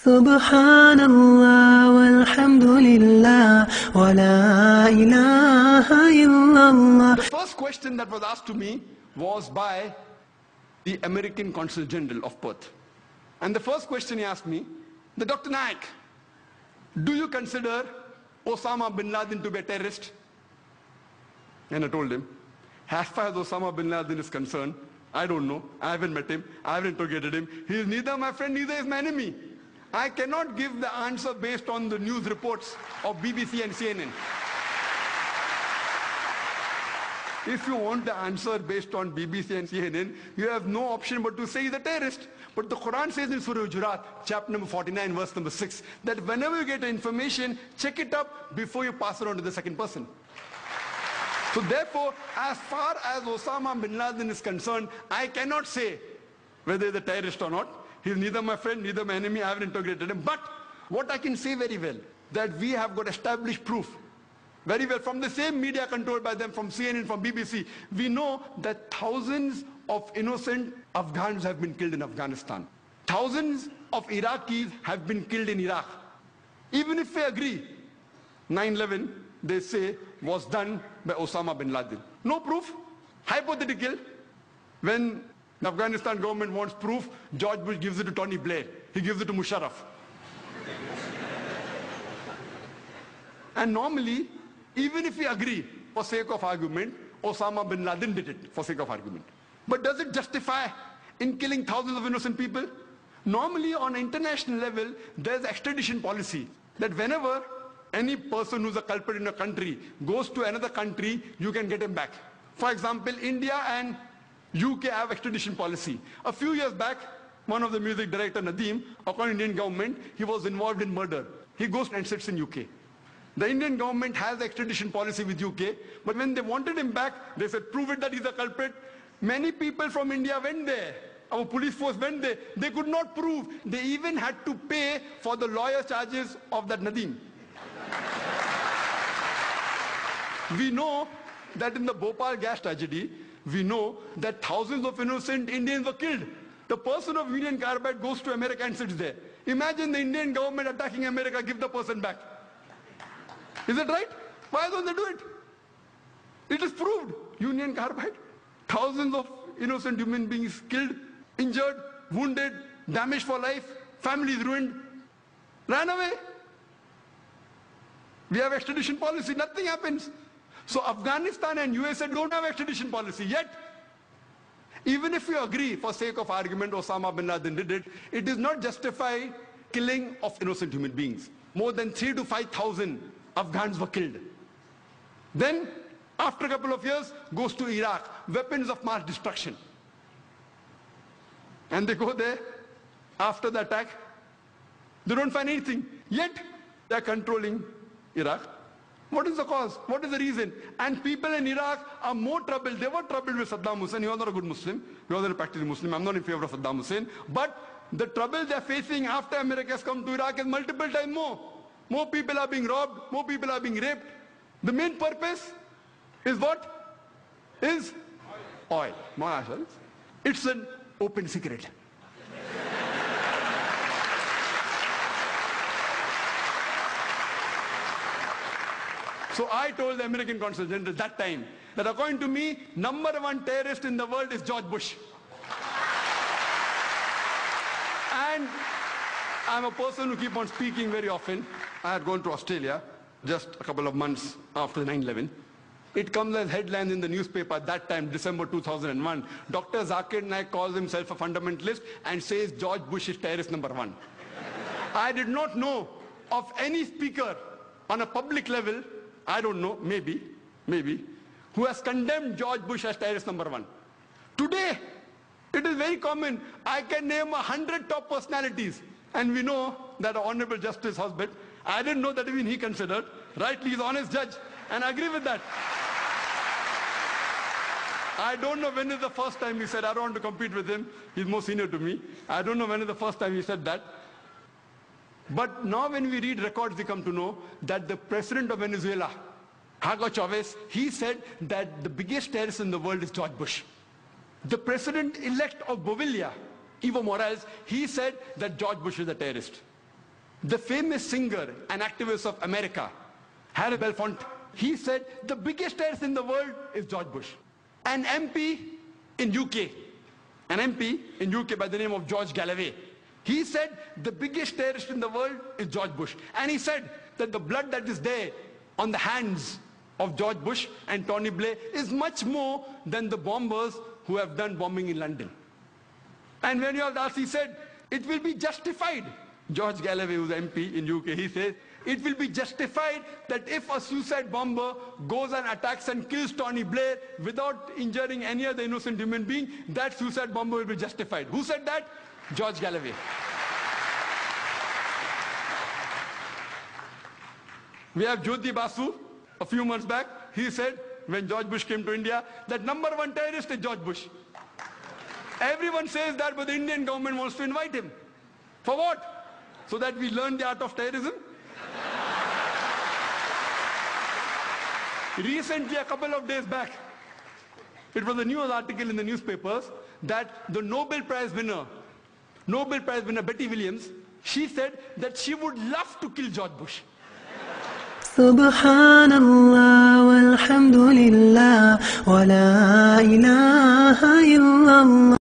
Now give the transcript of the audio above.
Subhanallah walhamdulillah wa la ilaha illallah. The first question that was asked to me was by the American Consul General of Perth. And the first question he asked me, the Dr. Naik, do you consider Osama Bin Laden to be a terrorist? And I told him, as far as Osama Bin Laden is concerned, I don't know. I haven't met him. I haven't interrogated him. He is neither my friend, neither is my enemy. I cannot give the answer based on the news reports of BBC and CNN. If you want the answer based on BBC and CNN, you have no option but to say he's a terrorist. But the Quran says in Surah Hujurat, chapter number 49, verse number 6, that whenever you get information, check it up before you pass it on to the second person. So therefore, as far as Osama Bin Laden is concerned, I cannot say whether he's a terrorist or not. He's neither my friend, neither my enemy. I haven't integrated him. But what I can say very well, that we have got established proof very well from the same media controlled by them, from CNN, from BBC. We know that thousands of innocent Afghans have been killed in Afghanistan. Thousands of Iraqis have been killed in Iraq. Even if we agree, 9/11, they say, was done by Osama Bin Laden. No proof. Hypothetical. When the Afghanistan government wants proof, George Bush gives it to Tony Blair. He gives it to Musharraf. And normally, even if we agree, for sake of argument, Osama Bin Laden did it, for sake of argument. But does it justify in killing thousands of innocent people? Normally, on an international level, there's extradition policy that whenever any person who's a culprit in a country goes to another country, you can get him back. For example, India and UK have extradition policy. A few years back, one of the music director, Nadeem, according to Indian government, he was involved in murder. He goes and sits in UK. The Indian government has the extradition policy with UK, but when they wanted him back, they said, prove it that he's a culprit. Many people from India went there. Our police force went there. They could not prove. They even had to pay for the lawyer charges of that Nadeem. We know that in the Bhopal gas tragedy, we know that thousands of innocent Indians were killed. The person of Union Carbide goes to America and sits there. Imagine the Indian government attacking America, give the person back. Is it right? Why don't they do it? It is proved. Union Carbide. Thousands of innocent human beings killed, injured, wounded, damaged for life, families ruined, ran away. We have extradition policy, nothing happens. So Afghanistan and USA don't have extradition policy yet. Even if you agree, for sake of argument, Osama Bin Laden did it, it does not justify killing of innocent human beings. More than 3,000 to 5,000 Afghans were killed. Then, after a couple of years, goes to Iraq, weapons of mass destruction. And they go there, after the attack, they don't find anything. Yet, they are controlling Iraq. What is the cause? What is the reason? And people in Iraq are more troubled. They were troubled with Saddam Hussein. He was not a good Muslim. He was not a practicing Muslim. I'm not in favor of Saddam Hussein. But the trouble they're facing after America has come to Iraq is multiple times more. More people are being robbed. More people are being raped. The main purpose is what? Is oil. It's an open secret. So I told the American Consul General at that time that according to me, #1 terrorist in the world is George Bush. And I'm a person who keeps on speaking very often. I had gone to Australia just a couple of months after 9/11. It comes as headlines in the newspaper at that time, December 2001. Dr. Zakir Naik calls himself a fundamentalist and says George Bush is terrorist #1. I did not know of any speaker on a public level, I don't know, maybe, who has condemned George Bush as terrorist #1. Today, it is very common. I can name 100 top personalities. And we know that Honorable Justice Husband, I didn't know that even he considered. Rightly, he's an honest judge. And I agree with that. I don't know when is the first time he said, I don't want to compete with him. He's more senior to me. I don't know when is the first time he said that. But now when we read records, we come to know that the president of Venezuela, Hugo Chavez, he said that the biggest terrorist in the world is George Bush. The president-elect of Bolivia, Evo Morales, he said that George Bush is a terrorist. the famous singer and activist of America, Harry Belafonte, he said the biggest terrorist in the world is George Bush. An MP in UK by the name of George Galloway, he said the biggest terrorist in the world is George Bush. And he said that the blood that is there on the hands of George Bush and Tony Blair is much more than the bombers who have done bombing in London. And when you all asked, he said, it will be justified. George Galloway, who's MP in UK, he says, it will be justified that if a suicide bomber goes and attacks and kills Tony Blair without injuring any other innocent human being, that suicide bomber will be justified. Who said that? George Galloway. We have Jyoti Basu, a few months back. He said, when George Bush came to India, that number one terrorist is George Bush. Everyone says that, but the Indian government wants to invite him. For what? So that we learn the art of terrorism? Recently, a couple of days back, it was a news article in the newspapers that the Nobel Prize winner Betty Williams, she said that she would love to kill George Bush. Subhanallah walhamdulillah wa la ilaha illallah.